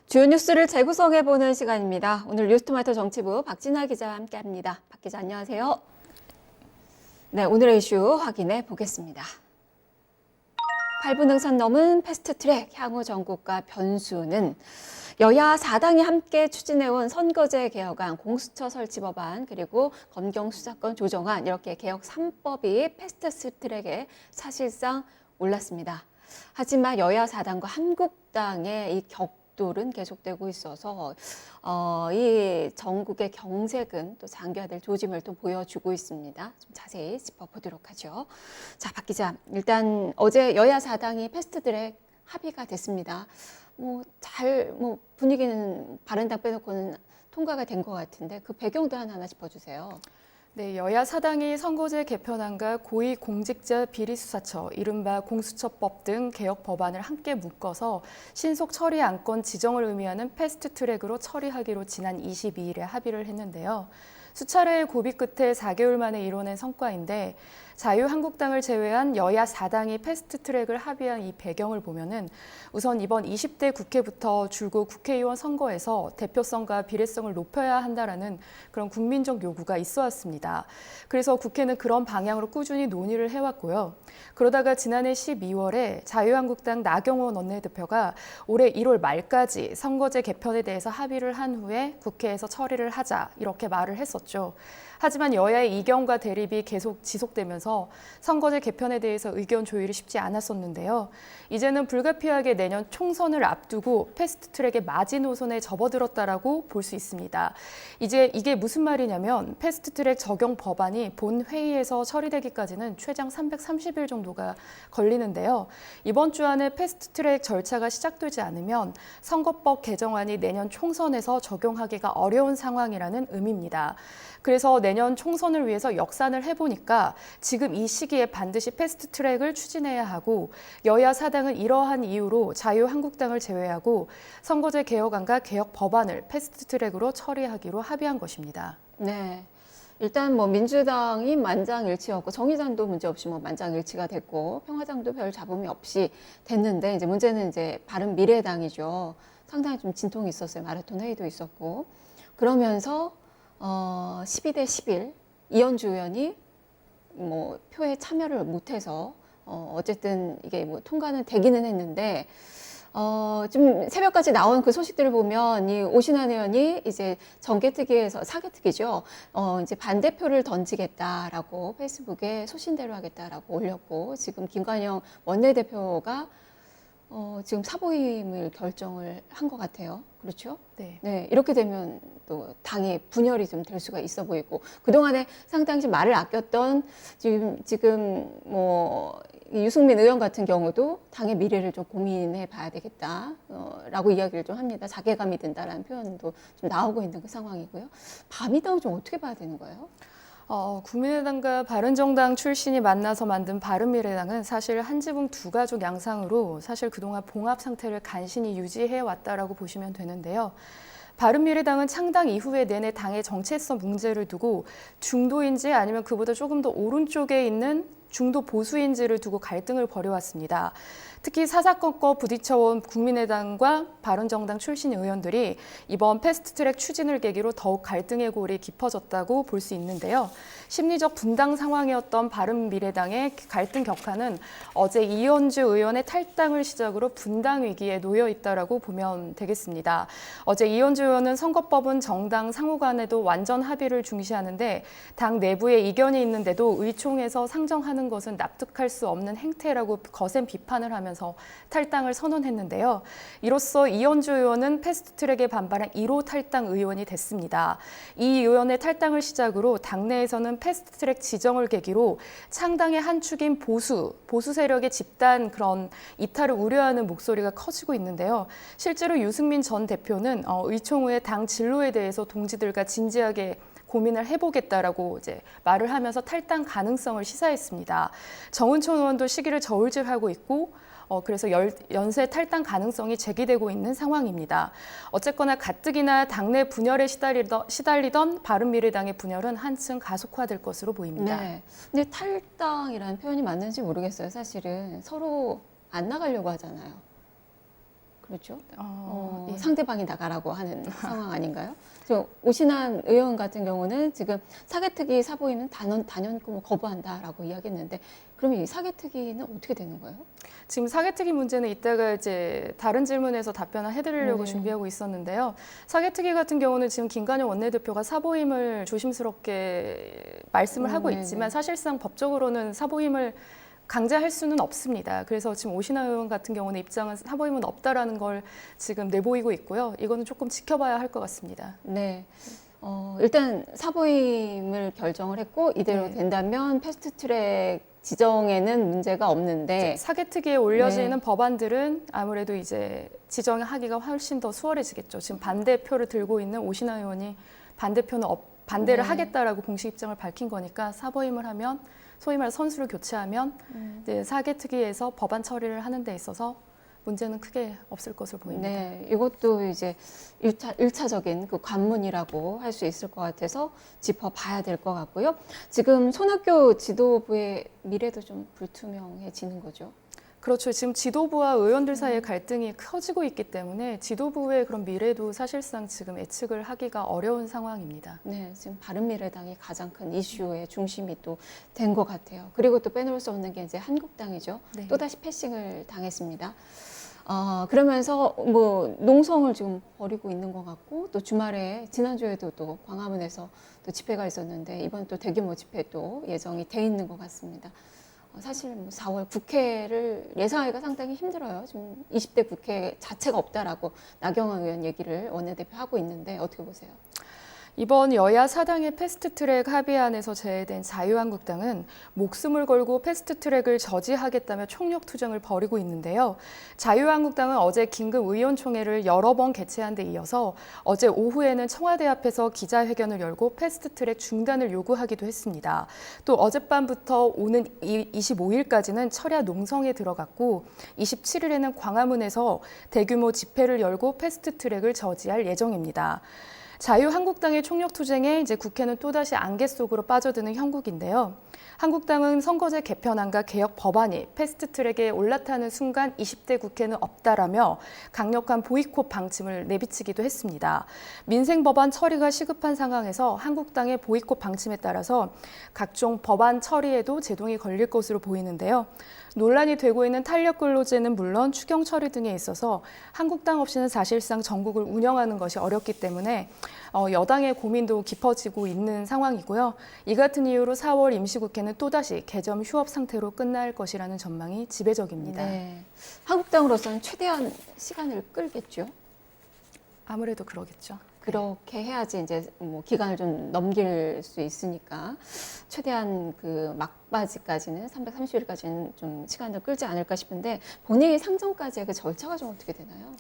주요 뉴스를 재구성해보는 시간입니다. 오늘 뉴스토마토 정치부 박진아 기자와 함께합니다. 박 기자 안녕하세요. 네, 오늘의 이슈 확인해 보겠습니다. 8분 능선 넘은 패스트트랙 향후 정국과 변수는 여야 4당이 함께 추진해온 선거제 개혁안, 공수처 설치 법안, 그리고 검경 수사권 조정안 이렇게 개혁 3법이 패스트트랙에 사실상 올랐습니다. 하지만 여야 4당과 한국당의 이 격돌은 계속되고 있어서 이 전국의 경색은 또 장기화될 조짐을 또 보여주고 있습니다. 좀 자세히 짚어보도록 하죠. 자, 박 기자, 일단 어제 여야 4당이 패스트트랙 합의가 됐습니다. 분위기는 바른당 빼놓고는 통과가 된 것 같은데 그 배경도 하나 짚어주세요. 네, 여야 사당이 선거제 개편안과 고위공직자 비리수사처, 이른바 공수처법 등 개혁 법안을 함께 묶어서 신속 처리 안건 지정을 의미하는 패스트트랙으로 처리하기로 지난 22일에 합의를 했는데요. 수차례의 고비 끝에 4개월 만에 이뤄낸 성과인데 자유한국당을 제외한 여야 4당이 패스트트랙을 합의한 이 배경을 보면은 우선 이번 20대 국회부터 줄곧 국회의원 선거에서 대표성과 비례성을 높여야 한다라는 그런 국민적 요구가 있어 왔습니다. 그래서 국회는 그런 방향으로 꾸준히 논의를 해왔고요. 그러다가 지난해 12월에 자유한국당 나경원 원내대표가 올해 1월 말까지 선거제 개편에 대해서 합의를 한 후에 국회에서 처리를 하자 이렇게 말을 했었죠. 하지만 여야의 이견과 대립이 계속 지속되면서 선거제 개편에 대해서 의견 조율이 쉽지 않았었는데요. 이제는 불가피하게 내년 총선을 앞두고 패스트트랙의 마지노선에 접어들었다라고 볼 수 있습니다. 이제 이게 무슨 말이냐면 패스트트랙 적용 법안이 본 회의에서 처리되기까지는 최장 330일 정도가 걸리는데요. 이번 주 안에 패스트트랙 절차가 시작되지 않으면 선거법 개정안이 내년 총선에서 적용하기가 어려운 상황이라는 의미입니다. 그래서 내년 총선을 위해서 역산을 해보니까 지금 이 시기에 반드시 패스트트랙을 추진해야 하고 여야 사당은 이러한 이유로 자유한국당을 제외하고 선거제 개혁안과 개혁 법안을 패스트트랙으로 처리하기로 합의한 것입니다. 네. 일단 민주당이 만장일치였고 정의당도 문제없이 만장일치가 됐고 평화당도 별 잡음이 없이 됐는데 이제 문제는 이제 바른미래당이죠. 상당히 좀 진통이 있었어요. 마라톤 회의도 있었고 그러면서 12대 11 이현주 의원이 표에 참여를 못해서 어쨌든 이게 통과는 되기는 했는데 좀 새벽까지 나온 그 소식들을 보면 이 오신환 의원이 이제 정개특위에서 사개특위죠. 이제 반대표를 던지겠다라고 페이스북에 소신대로 하겠다라고 올렸고 지금 김관영 원내대표가 지금 사보임을 결정을 한 것 같아요. 그렇죠? 네. 네, 이렇게 되면 또 당의 분열이 좀 될 수가 있어 보이고 그동안에 상당히 말을 아꼈던 지금 유승민 의원 같은 경우도 당의 미래를 좀 고민해 봐야 되겠다라고 이야기를 좀 합니다. 자괴감이 든다라는 표현도 좀 나오고 있는 그 상황이고요. 바미당은 좀 어떻게 봐야 되는 거예요? 국민의당과 바른정당 출신이 만나서 만든 바른미래당은 사실 한 지붕 두 가족 양상으로 사실 그동안 봉합 상태를 간신히 유지해 왔다라고 보시면 되는데요. 바른미래당은 창당 이후에 내내 당의 정체성 문제를 두고 중도인지 아니면 그보다 조금 더 오른쪽에 있는 중도 보수인지를 두고 갈등을 벌여왔습니다. 특히 사사건건 부딪혀온 국민의당과 바른정당 출신 의원들이 이번 패스트트랙 추진을 계기로 더욱 갈등의 골이 깊어졌다고 볼 수 있는데요. 심리적 분당 상황이었던 바른미래당의 갈등 격화는 어제 이현주 의원의 탈당을 시작으로 분당 위기에 놓여 있다라고 보면 되겠습니다. 어제 이현주 의원은 선거법은 정당 상호 간에도 완전 합의를 중시하는데 당 내부에 이견이 있는데도 의총에서 상정하는 것은 납득할 수 없는 행태라고 거센 비판을 하면서 탈당을 선언했는데요. 이로써 이현주 의원은 패스트트랙에 반발한 1호 탈당 의원이 됐습니다. 이 의원의 탈당을 시작으로 당내에서는 패스트트랙 지정을 계기로 창당의 한 축인 보수 세력의 집단 그런 이탈을 우려하는 목소리가 커지고 있는데요. 실제로 유승민 전 대표는 의총 후에 당 진로에 대해서 동지들과 진지하게 고민을 해보겠다라고 이제 말을 하면서 탈당 가능성을 시사했습니다. 정은총 의원도 시기를 저울질하고 있고 그래서 연쇄 탈당 가능성이 제기되고 있는 상황입니다. 어쨌거나 가뜩이나 당내 분열에 시달리던 바른미래당의 분열은 한층 가속화될 것으로 보입니다. 네. 근데 탈당이라는 표현이 맞는지 모르겠어요. 사실은 서로 안 나가려고 하잖아요. 그렇죠. 예. 상대방이 나가라고 하는 상황 아닌가요? 저 오신환 의원 같은 경우는 지금 사개특위 사보임은 단연코 거부한다라고 이야기했는데 그러면 이 사개특위는 어떻게 되는 거예요? 지금 사개특위 문제는 이따가 이제 다른 질문에서 답변을 해드리려고 네. 준비하고 있었는데요. 사개특위 같은 경우는 지금 김관영 원내대표가 사보임을 조심스럽게 말씀을 하고 네네. 있지만 사실상 법적으로는 사보임을 강제할 수는 없습니다. 그래서 지금 오신환 의원 같은 경우는 입장은 사보임은 없다라는 걸 지금 내보이고 있고요. 이거는 조금 지켜봐야 할 것 같습니다. 네. 일단 사보임을 결정을 했고 이대로 네. 된다면 패스트트랙 지정에는 문제가 없는데 사개특위에 올려지는 네. 법안들은 아무래도 이제 지정하기가 훨씬 더 수월해지겠죠. 지금 반대표를 들고 있는 오신환 의원이 반대를 네. 하겠다라고 공식 입장을 밝힌 거니까 사보임을 하면 소위 말해 선수를 교체하면 이제 사개특위에서 법안 처리를 하는 데 있어서 문제는 크게 없을 것으로 보입니다. 네, 이것도 이제 일차적인 그 관문이라고 할 수 있을 것 같아서 짚어봐야 될 것 같고요. 지금 손학규 지도부의 미래도 좀 불투명해지는 거죠. 그렇죠. 지금 지도부와 의원들 사이의 갈등이 커지고 있기 때문에 지도부의 그런 미래도 사실상 지금 예측을 하기가 어려운 상황입니다. 네, 지금 바른미래당이 가장 큰 이슈의 중심이 또 된 것 같아요. 그리고 또 빼놓을 수 없는 게 이제 한국당이죠. 네. 또다시 패싱을 당했습니다. 그러면서 뭐 농성을 지금 벌이고 있는 것 같고 또 주말에 지난주에도 또 광화문에서 또 집회가 있었는데 이번 또 대규모 집회도 예정이 돼 있는 것 같습니다. 사실 뭐 4월 국회를 예상하기가 상당히 힘들어요. 지금 20대 국회 자체가 없다라고 나경원 의원 얘기를 원내대표 하고 있는데 어떻게 보세요? 이번 여야 사당의 패스트트랙 합의안에서 제외된 자유한국당은 목숨을 걸고 패스트트랙을 저지하겠다며 총력투쟁을 벌이고 있는데요. 자유한국당은 어제 긴급 의원총회를 여러 번 개최한 데 이어서 어제 오후에는 청와대 앞에서 기자회견을 열고 패스트트랙 중단을 요구하기도 했습니다. 또 어젯밤부터 오는 25일까지는 철야 농성에 들어갔고 27일에는 광화문에서 대규모 집회를 열고 패스트트랙을 저지할 예정입니다. 자유한국당의 총력투쟁에 이제 국회는 또다시 안개 속으로 빠져드는 형국인데요. 한국당은 선거제 개편안과 개혁 법안이 패스트트랙에 올라타는 순간 20대 국회는 없다라며 강력한 보이콧 방침을 내비치기도 했습니다. 민생 법안 처리가 시급한 상황에서 한국당의 보이콧 방침에 따라서 각종 법안 처리에도 제동이 걸릴 것으로 보이는데요. 논란이 되고 있는 탄력근로제는 물론 추경 처리 등에 있어서 한국당 없이는 사실상 전국을 운영하는 것이 어렵기 때문에 여당의 고민도 깊어지고 있는 상황이고요. 이 같은 이유로 4월 임시국회는 또다시 개점 휴업 상태로 끝날 것이라는 전망이 지배적입니다. 네, 한국당으로서는 최대한 시간을 끌겠죠. 아무래도 그러겠죠. 그렇게 해야지 이제 뭐 기간을 좀 넘길 수 있으니까 최대한 그 막바지까지는 330일까지는 좀 시간을 끌지 않을까 싶은데 본회의 상정까지의 그 절차가 좀 어떻게 되나요?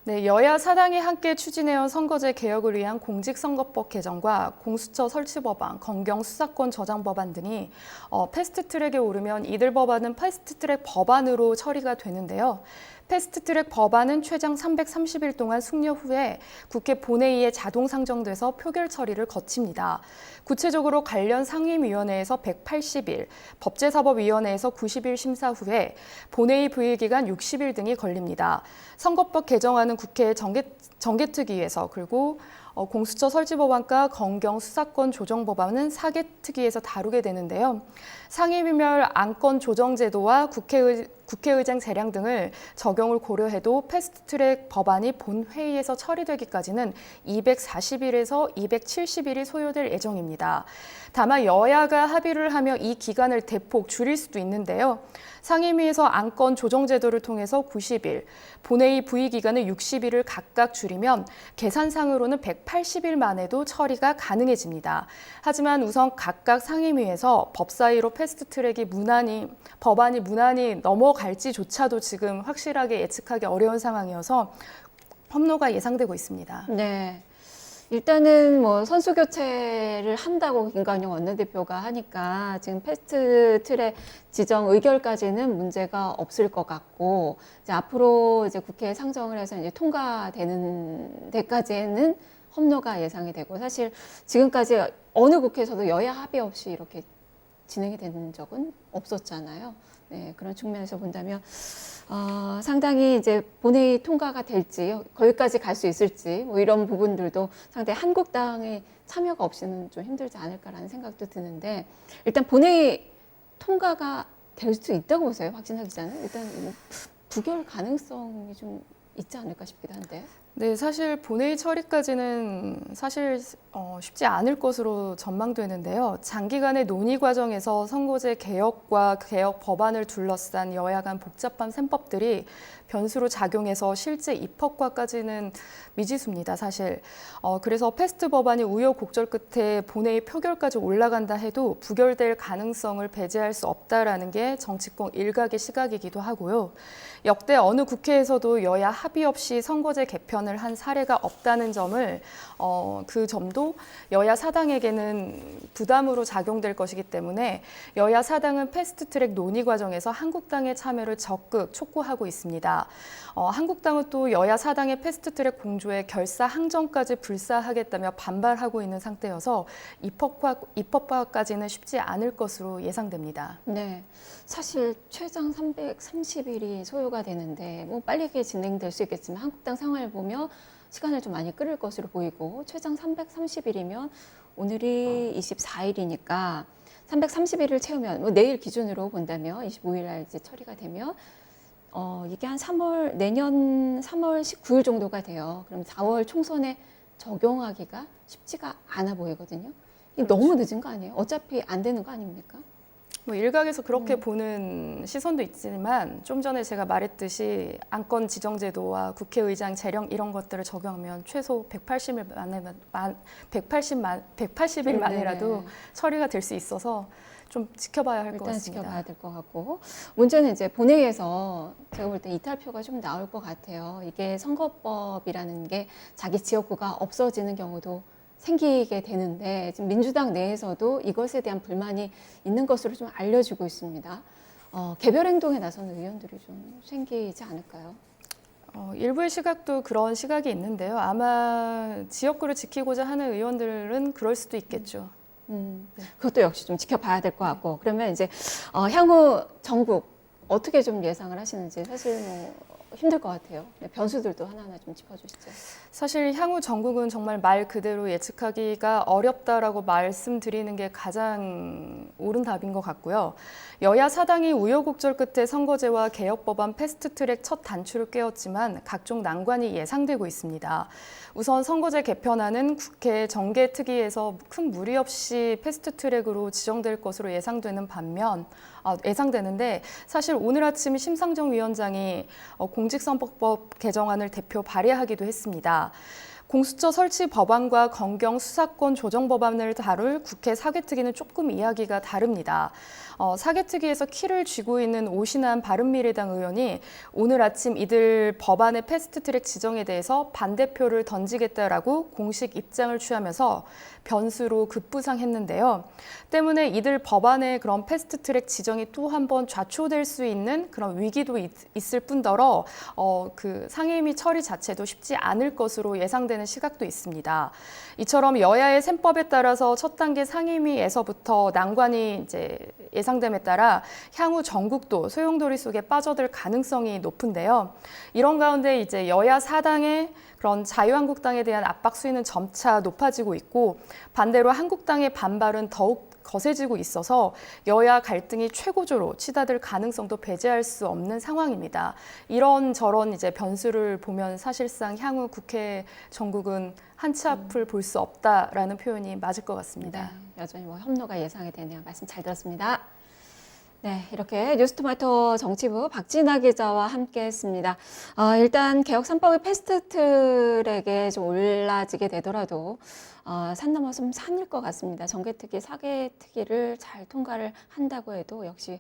네, 여야 사당이 함께 추진해온 선거제 개혁을 위한 공직선거법 개정과 공수처 설치 법안, 검경 수사권 저장 법안 등이 패스트트랙에 오르면 이들 법안은 패스트트랙 법안으로 처리가 되는데요. 패스트트랙 법안은 최장 330일 동안 숙려 후에 국회 본회의에 자동 상정돼서 표결 처리를 거칩니다. 구체적으로 관련 상임위원회에서 180일, 법제사법위원회에서 90일 심사 후에 본회의 부의기간 60일 등이 걸립니다. 선거법 개정안은 국회 정개특위에서 그리고 공수처 설치법안과 검경 수사권 조정법안은 사개특위에서 다루게 되는데요. 상임위별 안건 조정 제도와 국회의장 재량 등을 적용을 고려해도 패스트트랙 법안이 본회의에서 처리되기까지는 240일에서 270일이 소요될 예정입니다. 다만 여야가 합의를 하며 이 기간을 대폭 줄일 수도 있는데요. 상임위에서 안건 조정 제도를 통해서 90일, 본회의 부의 기간을 60일을 각각 줄이면 계산상으로는 180일 만에도 처리가 가능해집니다. 하지만 우선 각각 상임위에서 법사위로 패스트트랙이 법안이 무난히 넘어갈지조차도 지금 확실하게 예측하기 어려운 상황이어서 험로가 예상되고 있습니다. 네. 일단은 뭐 선수 교체를 한다고 김관영 원내대표가 하니까 지금 패스트트랙 지정 의결까지는 문제가 없을 것 같고 이제 앞으로 이제 국회에 상정을 해서 이제 통과되는 데까지는 험로가 예상이 되고 사실 지금까지 어느 국회에서도 여야 합의 없이 이렇게 진행이 된 적은 없었잖아요. 네, 그런 측면에서 본다면 상당히 이제 본회의 통과가 될지 거기까지 갈 수 있을지 뭐 이런 부분들도 상당히 한국당의 참여가 없이는 좀 힘들지 않을까라는 생각도 드는데 일단 본회의 통과가 될 수 있다고 보세요, 박진아 기자는? 일단 뭐 부결 가능성이 좀 있지 않을까 싶기도 한데. 네, 사실 본회의 처리까지는 사실 쉽지 않을 것으로 전망되는데요. 장기간의 논의 과정에서 선거제 개혁과 개혁 법안을 둘러싼 여야 간 복잡한 셈법들이 변수로 작용해서 실제 입법과까지는 미지수입니다, 사실. 그래서 패스트 법안이 우여곡절 끝에 본회의 표결까지 올라간다 해도 부결될 가능성을 배제할 수 없다라는 게 정치권 일각의 시각이기도 하고요. 역대 어느 국회에서도 여야 합의 없이 선거제 개편을 한 사례가 없다는 점을 그 점도 여야 사당에게는 부담으로 작용될 것이기 때문에 여야 사당은 패스트트랙 논의 과정에서 한국당의 참여를 적극 촉구하고 있습니다. 한국당은 또 여야 사당의 패스트트랙 공조에 결사 항정까지 불사하겠다며 반발하고 있는 상태여서 입법화까지는 쉽지 않을 것으로 예상됩니다. 네, 사실 최장 330일이 소요가 되는데 뭐 빨리 진행될 수 있겠지만 한국당 상황을 보면 시간을 좀 많이 끌을 것으로 보이고 최장 330일이면 오늘이 24일이니까 331일을 채우면 뭐 내일 기준으로 본다면 25일 날 이제 처리가 되면 이게 한 내년 3월 19일 정도가 돼요. 그럼 4월 총선에 적용하기가 쉽지가 않아 보이거든요. 이게 너무 늦은 거 아니에요? 어차피 안 되는 거 아닙니까? 뭐 일각에서 그렇게 보는 시선도 있지만 좀 전에 제가 말했듯이 안건 지정제도와 국회의장 재령 이런 것들을 적용하면 최소 180일 만이라도 처리가 될 수 있어서 좀 지켜봐야 할 것 일단 같습니다. 지켜봐야 될 것 같고 문제는 이제 본회의에서 제가 볼 때 이탈표가 좀 나올 것 같아요. 이게 선거법이라는 게 자기 지역구가 없어지는 경우도 생기게 되는데 지금 민주당 내에서도 이것에 대한 불만이 있는 것으로 좀 알려지고 있습니다. 개별 행동에 나서는 의원들이 좀 생기지 않을까요? 일부의 시각도 그런 시각이 있는데요. 아마 지역구를 지키고자 하는 의원들은 그럴 수도 있겠죠. 그것도 역시 좀 지켜봐야 될 것 같고 그러면 이제 향후 전국 어떻게 좀 예상을 하시는지 사실 뭐 힘들 것 같아요. 변수들도 하나하나 좀 짚어주시죠. 사실 향후 전국은 정말 말 그대로 예측하기가 어렵다라고 말씀드리는 게 가장 옳은 답인 것 같고요. 여야 사당이 우여곡절 끝에 선거제와 개혁법안 패스트트랙 첫 단추를 꿰었지만 각종 난관이 예상되고 있습니다. 우선 선거제 개편안은 국회 정개특위에서 큰 무리 없이 패스트트랙으로 지정될 것으로 예상되는데 사실 오늘 아침 심상정 위원장이 공직선거법 개정안을 대표 발의하기도 했습니다. 공수처 설치 법안과 검경 수사권 조정 법안을 다룰 국회 사개특위는 조금 이야기가 다릅니다. 사개특위에서 키를 쥐고 있는 오신환 바른미래당 의원이 오늘 아침 이들 법안의 패스트트랙 지정에 대해서 반대표를 던지겠다라고 공식 입장을 취하면서 변수로 급부상했는데요. 때문에 이들 법안의 그런 패스트트랙 지정이 또 한 번 좌초될 수 있는 그런 위기도 있을 뿐더러 그 상임위 처리 자체도 쉽지 않을 것으로 예상되는 시각도 있습니다. 이처럼 여야의 셈법에 따라서 첫 단계 상임위에서부터 난관이 이제 예상됨에 따라 향후 전국도 소용돌이 속에 빠져들 가능성이 높은데요. 이런 가운데 이제 여야 사당의 그런 자유한국당에 대한 압박 수위는 점차 높아지고 있고 반대로 한국당의 반발은 더욱 거세지고 있어서 여야 갈등이 최고조로 치닫을 가능성도 배제할 수 없는 상황입니다. 이런저런 이제 변수를 보면 사실상 향후 국회 전국은 한치 앞을 볼 수 없다라는 표현이 맞을 것 같습니다. 네, 여전히 뭐 협로가 예상이 되네요. 말씀 잘 들었습니다. 네, 이렇게 뉴스토마토 정치부 박진아 기자와 함께했습니다. 일단 개혁 3법의 패스트트랙에 좀 올라지게 되더라도 산 넘어 좀 산일 것 같습니다. 정개특위, 사개특위를 잘 통과를 한다고 해도 역시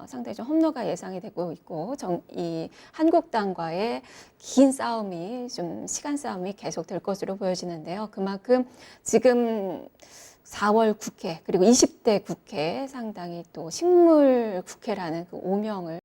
상당히 좀 험로가 예상이 되고 있고 이 한국당과의 긴 싸움이 좀 시간 싸움이 계속될 것으로 보여지는데요. 그만큼 지금 4월 국회 그리고 20대 국회 상당히 또 식물 국회라는 그 오명을